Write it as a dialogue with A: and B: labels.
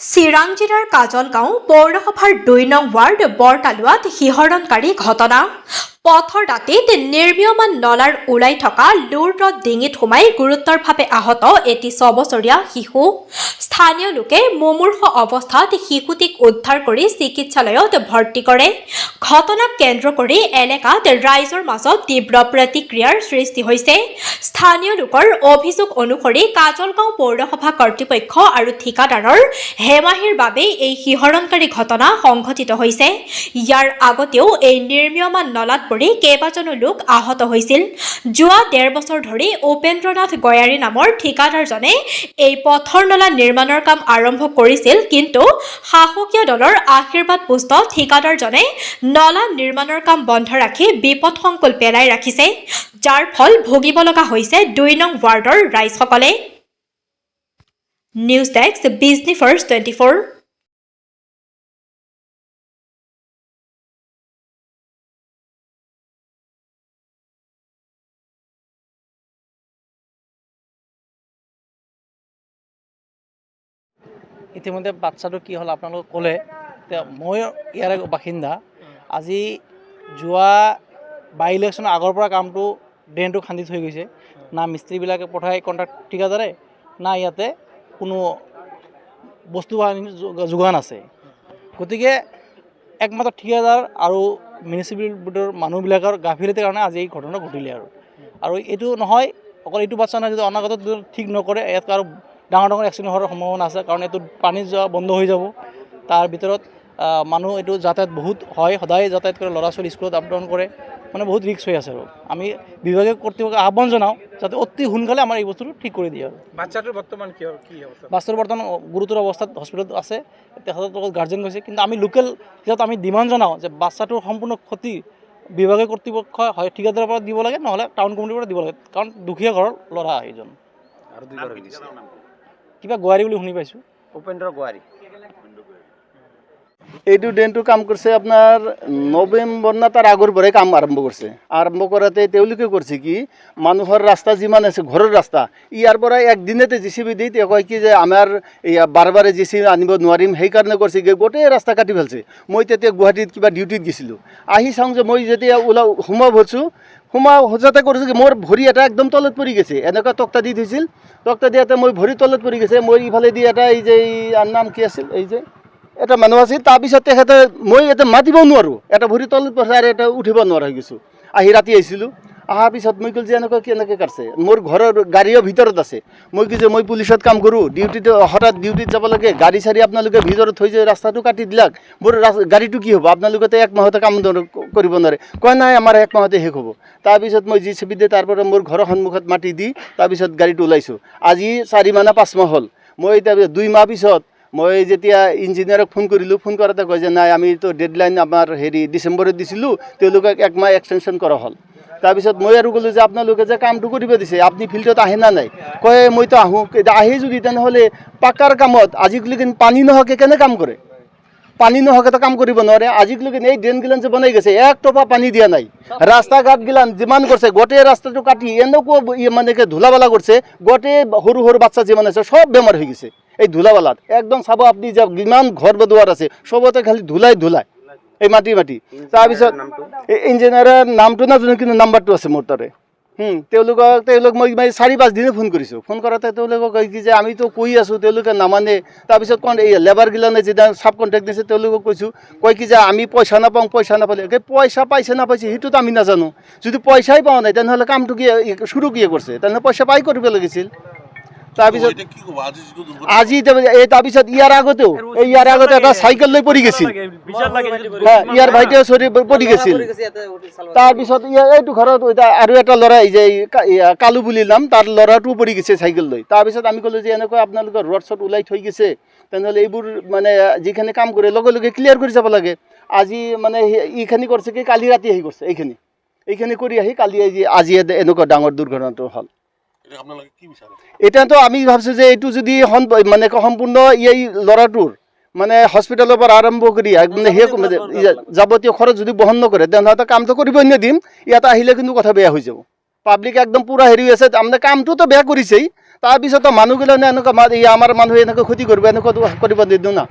A: চিৰাং জিলাৰ কাজলগাঁও পৌৰসভাৰ ২ নং ৱাৰ্ড বৰতালুৱাত শিহৰণকাৰী ঘটনা। পথৰ দাঁতিত নিৰ্মীয়মান নলাৰ ওলাই থকা লুৰ ডিঙিত সোমাই গুৰুতৰভাৱে আহত এটি ৬ বছৰীয়া শিশু। স্থানীয় লোকে মুমূৰ্ষ অৱস্থাত শিশুটিক উদ্ধাৰ কৰি চিকিৎসালয়ত ভৰ্তি কৰে। ঘটনাক কেন্দ্ৰ কৰি এলেকাত ৰাইজৰ মাজত তীব্ৰ প্ৰতিক্ৰিয়াৰ সৃষ্টি হৈছে। স্থানীয় লোকৰ অভিযোগ অনুসৰি কাজলগাঁও পৌৰসভা কৰ্তৃপক্ষ আৰু ঠিকাদাৰৰ হেমাহিৰ বাবে এই শিহৰণকাৰী ঘটনা সংঘটিত হৈছে। ইয়াৰ আগতেও এই নিৰ্মীয়মান নলাত পৰি কেইবাজনো লোক আহত হৈছিল। যোৱা ১.৫ বছৰ ধৰি উপেন্দ্ৰনাথ গয়াৰী নামৰ ঠিকাদাৰজনে এই পথৰ নলা নিৰ্মাণৰ কাম আৰম্ভ কৰিছিল, কিন্তু শাসকীয় দলৰ আশীৰ্বাদ পুষ্ট ঠিকাদাৰজনে নলা নিৰ্মাণৰ কাম বন্ধ ৰাখি বিপদসংকুল পেলাই ৰাখিছে, যাৰ ফল ভুগিব লগা হৈছে ২ নং ৱাৰ্ডৰ ৰাইজসকলে। News desk Bijni first 24।
B: ইতিমধ্যে বাচ্চাটো কি হ'ল আপোনালোকে ক'লে। মই ইয়াৰে বাসিন্দা। আজি যোৱা বাই ইলেকশ্যনৰ আগৰ পৰা কামটো ড্ৰেইনটো খান্দি থৈ গৈছে। না মিস্ত্ৰীবিলাকে পঠাই কণ্ট্ৰাক্ট ঠিকাদাৰে, না ইয়াতে কোনো বস্তু বাহিনী যোগান আছে। গতিকে একমাত্ৰ ঠিকাদাৰ আৰু মিউনিচিপেল বোৰ্ডৰ মানুহবিলাকৰ গাফিলতিৰ কাৰণে আজি এই ঘটনা ঘটিলে। আৰু এইটো নহয়, অকল এইটো বাচ্চা নহয়, যদি অনাগতত ঠিক নকৰে ইয়াত আৰু ডাঙৰ ডাঙৰ এক্সিডেণ্ট হোৱাৰ সম্ভাৱনা আছে। কাৰণ এইটো পানী যোৱা বন্ধ হৈ যাব। তাৰ ভিতৰত মানুহ এইটো যাতায়াত বহুত হয়, সদায় যাতায়াত কৰে, ল'ৰা ছোৱালী স্কুলত আপ ডাউন কৰে, মানে বহুত ৰিস্ক হৈ আছে। আৰু আমি বিভাগীয় কৰ্তৃপক্ষক আহ্বান জনাওঁ যাতে অতি সোনকালে আমাৰ এই বস্তুটো ঠিক কৰি দিয়ে। আৰু
C: বাচ্চাটোৰ বৰ্তমান কি অৱস্থা?
B: বাচ্চাটোৰ বৰ্তমান গুৰুতৰ অৱস্থাত হস্পিটেলত আছে। তেখেতৰ লগত গাৰ্জেন গৈছে, কিন্তু আমি লোকেল ইয়াত আমি ডিমাণ্ড জনাওঁ যে বাচ্চাটোৰ সম্পূৰ্ণ ক্ষতি বিভাগীয় কৰ্তৃপক্ষ হয় ঠিকাদাৰৰ পৰা দিব লাগে, নহ'লে টাউন কমিটিৰ পৰা দিব লাগে। কাৰণ দুখীয়া ঘৰৰ ল'ৰা এইজন।
C: আৰু
B: কিবা গোৱাৰী বুলি শুনি পাইছোঁ,
C: উপেন্দ্ৰ গোৱাৰী।
D: এইটো ড্ৰেইনটো কাম কৰিছে আপোনাৰ নৱেম্বৰ না তাৰ আগৰ পৰাই কাম আৰম্ভ কৰিছে। আৰম্ভ কৰাতে তেওঁলোকে কৰিছে কি, মানুহৰ ৰাস্তা যিমান আছে ঘৰৰ ৰাস্তা, ইয়াৰ পৰা একদিনতে JCB দি তেওঁ কয় কি যে আমাৰ বাৰে বাৰে JCB আনিব নোৱাৰিম, সেইকাৰণে কৰিছে কি গোটেই ৰাস্তা কাটি পেলাইছে। মই তেতিয়া গুৱাহাটীত কিবা ডিউটিত গৈছিলোঁ, আহি চাওঁ যে মই যেতিয়া সোমাব ধৰিছোঁ, সজাতে কৰিছে কি মোৰ ভৰি এটা একদম তলত পৰি গৈছে। এনেকুৱা তক্তা দি থৈছিল, তক্তা দিয়াতে মই ভৰি তলত পৰি গৈছে। মই ইফালে দি এটা এই যে নাম কি আছিল, এই যে এটা মানুহ আছিল, তাৰপিছত তেখেতে মই এটা মাতিব নোৱাৰোঁ, এটা ভৰি তলত পৰছে আৰু এটা উঠিব নোৱাৰা হৈ গৈছোঁ। আহি ৰাতি আহিছিলোঁ, অহাৰ পিছত মই ক'লো যে এনেকুৱা কেনেকৈ কাটছে, মোৰ ঘৰৰ গাড়ীও ভিতৰত আছে। মই কি যে মই পুলিচত কাম কৰোঁ, ডিউটিটো হঠাৎ ডিউটিত যাব লাগে, গাড়ী চাড়ী আপোনালোকে ভিতৰত থৈ যে ৰাস্তাটো কাটি দিলাক, মোৰ গাড়ীটো কি হ'ব, আপোনালোকে ১ মাহতে কাম কৰিব নোৱাৰে। কয় নাই আমাৰ 1 মাহতে শেষ হ'ব। তাৰপিছত মই JCB দি তাৰপৰা মোৰ ঘৰৰ সন্মুখত মাটি দি তাৰপিছত গাড়ীটো ওলাইছোঁ। আজি 4 মাহ না 5 মাহ হ'ল। মই এতিয়া 2 মাহ পিছত মই যেতিয়া ইঞ্জিনিয়াৰক ফোন কৰিলোঁ, ফোন কৰোঁতে কয় যে নাই আমিতো ডেডলাইন আমাৰ ডিচেম্বৰত দিছিলোঁ, তেওঁলোকক 1 মাহ এক্সটেনশ্যন কৰা হ'ল। তাৰপিছত মই আৰু ক'লোঁ যে আপোনালোকে যে কামটো কৰিব দিছে আপুনি ফিল্ডত আহে না নাই, কয় মইতো আহোঁ। আহি যদি তেনেহ'লে পাকাৰ কামত আজিলৈকে পানী নোহোৱাকৈ কেনে কাম কৰে, পানী নোহোৱাকৈ কাম কৰিব নোৱাৰে। আজিলৈকে এই ড্ৰেইনগিলান যে বনাই গৈছে, 1 টপা পানী দিয়া নাই। ৰাস্তা ঘাটগিলান যিমান কৰিছে গোটেই ৰাস্তাটো কাটি এনেকুৱা মানে ধূলাবালা কৰিছে, গোটেই সৰু সৰু বাচ্চা যিমান আছে চব বেমাৰ হৈ গৈছে এই ধূলাবালাত। একদম চাব আপুনি যে যিমান ঘৰ বদোৱাৰ আছে চবতে খালি ধূলাই এই মাটি। তাৰপিছত ইঞ্জিনিয়াৰৰ নামটো নাজানো, কিন্তু নাম্বাৰটো আছে মোৰ তাতে। তেওঁলোক মই 4-5 দিনে ফোন কৰিছোঁ। ফোন কৰাতে তেওঁলোকক কয় কি যে আমিতো কৈ আছোঁ, তেওঁলোকে নামানে। তাৰপিছত এই লেবাৰগিলানে যেতিয়া চাব কণ্ট্ৰেক্ট দিছে তেওঁলোকক কৈছোঁ, কয় কি যে আমি পইচা নাপাওঁ, পইচা নাপালে পইচা পাইছে নাপাইছে সেইটোতো আমি নাজানো। যদি পইচাই পোৱা নাই তেনেহ'লে কামটো কি শুৰু কিয় কৰিছে, তেনেহ'লে পইচা পাই কৰিব লাগিছিল। তাৰপিছত আজি তাৰপিছত ইয়াৰ আগতে এটা চাইকেল লৈ পৰি গৈছিল, ইয়াৰ ভাইটিও পৰি গৈছিল। তাৰপিছত এইটো ঘৰত আৰু এটা ল'ৰা এই যে কালু বুলি নাম, তাৰ ল'ৰাটোও পৰি গৈছে চাইকেল লৈ। তাৰপিছত আমি ক'লোঁ যে এনেকুৱা আপোনালোকৰ ৰড চড ওলাই থৈ গৈছে, তেনেহ'লে এইবোৰ মানে যিখিনি কাম কৰে লগে লগে ক্লিয়াৰ কৰি যাব লাগে। আজি মানে এইখিনি কৰিছে কি কালি ৰাতি আহি কৰিছে, এইখিনি কৰি আহি কালি আজি এনেকুৱা ডাঙৰ দুৰ্ঘটনাটো হ'ল। এতিয়াতো আমি ভাবিছোঁ যে এইটো যদি মানে সম্পূৰ্ণ এই ল'ৰাটোৰ মানে হস্পিটেলৰ পৰা আৰম্ভ কৰি মানে যাৱতীয় খৰচ যদি বহন নকৰে তেনেহ'লে কামটো কৰিব নিদিম। ইয়াত আহিলে কিন্তু কথা বেয়া হৈ যাব। পাব্লিক একদম পুৰা হেৰি আছে, তাৰমানে কামটোতো বেয়া কৰিছেই, তাৰপিছতো মানুহগিলা এনেকুৱা আমাৰ মানুহে এনেকৈ ক্ষতি কৰিব এনেকুৱা কৰিব নিদিওঁ না